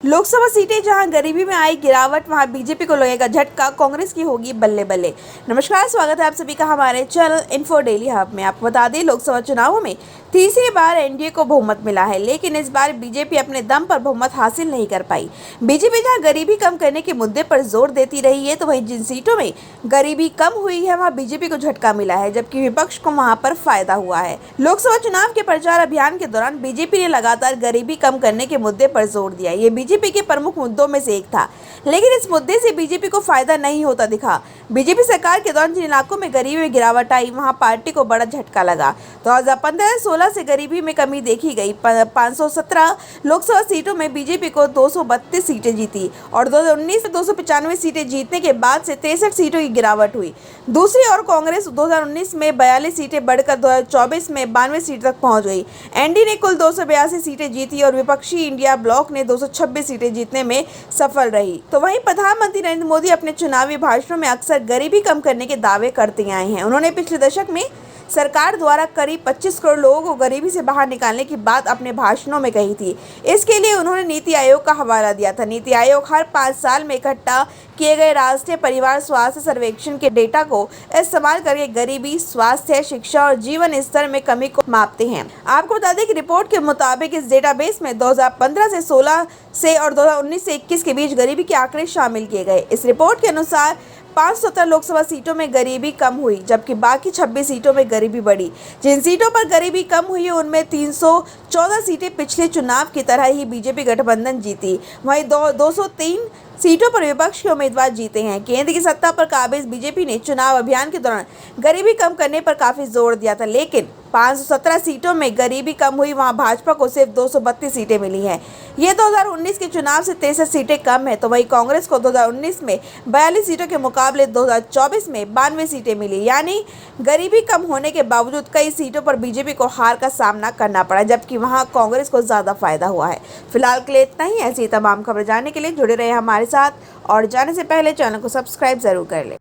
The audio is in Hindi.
लोकसभा सीटें जहां गरीबी में आई गिरावट, वहां बीजेपी को लगेगा झटका, कांग्रेस की होगी बल्ले बल्ले। नमस्कार, स्वागत है आप सभी का हमारे चैनल इन्फो डेली हब में। आपको बता दें, लोकसभा चुनावों में तीसरी बार एनडीए को बहुमत मिला है, लेकिन इस बार बीजेपी अपने दम पर बहुमत हासिल नहीं कर पाई। बीजेपी जहां गरीबी कम करने के मुद्दे पर जोर देती रही है, तो वहीं जिन सीटों में गरीबी कम हुई है वहां बीजेपी को झटका मिला है, जबकि विपक्ष को वहां पर फायदा हुआ है। लोकसभा चुनाव के प्रचार अभियान के दौरान बीजेपी ने लगातार गरीबी कम करने के मुद्दे पर जोर दिया। ये बीजेपी के प्रमुख मुद्दों में से एक था, लेकिन इस मुद्दे से बीजेपी को फायदा नहीं होता दिखा। बीजेपी सरकार के दौरान जिन इलाकों में गरीबी में गिरावट आई, वहां पार्टी को बड़ा झटका लगा। 2015-16 से गरीबी में कमी देखी गई। 517 लोकसभा सीटों में बीजेपी को 232 सीटें जीती और 2019 में 295 सीटें जीतने के बाद से 63 सीटों की गिरावट हुई। दूसरी ओर कांग्रेस 2019 में 42 सीटें बढ़कर 2024 में 92 सीट तक पहुंच गई। एनडीए ने कुल 282 सीटें जीती और विपक्षी इंडिया ब्लॉक ने 226 सीटें जीतने में सफल रही। तो वहीं प्रधानमंत्री नरेंद्र मोदी अपने चुनावी भाषणों में अक्सर गरीबी कम करने के दावे करते आए हैं। उन्होंने पिछले दशक में सरकार द्वारा करीब 25 करोड़ लोगों को गरीबी से बाहर निकालने की बात अपने भाषणों में कही थी। इसके लिए उन्होंने नीति आयोग का हवाला दिया था। नीति आयोग हर 5 साल में इकट्ठा किए गए राष्ट्रीय परिवार स्वास्थ्य सर्वेक्षण के डेटा को इस्तेमाल करके गरीबी, स्वास्थ्य, शिक्षा और जीवन स्तर में कमी को मापते हैं। आपको बता दें कि रिपोर्ट के मुताबिक इस डेटाबेस में 2015 से 16 से और 2019 से 21 के बीच गरीबी के आंकड़े शामिल किए गए। इस रिपोर्ट के अनुसार 517 लोकसभा सीटों में गरीबी कम हुई, जबकि बाकी 26 सीटों में गरीबी बढ़ी। जिन सीटों पर गरीबी कम हुई है उनमें 314 सीटें पिछले चुनाव की तरह ही बीजेपी गठबंधन जीती। वहीं 203 सीटों पर विपक्ष के उम्मीदवार जीते हैं। केंद्र की सत्ता पर काबिज बीजेपी ने चुनाव अभियान के दौरान गरीबी कम करने पर काफी जोर दिया था, लेकिन 517 सीटों में गरीबी कम हुई, वहां भाजपा को सिर्फ 232 सीटें मिली हैं। ये 2019 के चुनाव से 63 सीटें कम है। तो वहीं कांग्रेस को 2019 में 42 सीटों के मुकाबले 2024 में 92 सीटें मिली। यानी गरीबी कम होने के बावजूद कई सीटों पर बीजेपी को हार का सामना करना पड़ा, जबकि वहां कांग्रेस को ज्यादा फायदा हुआ है। फिलहाल के लिए इतना ही। ऐसी तमाम खबरें जानने के लिए जुड़े रहे हमारे साथ और जाने से पहले चैनल को सब्सक्राइब जरूर कर लें।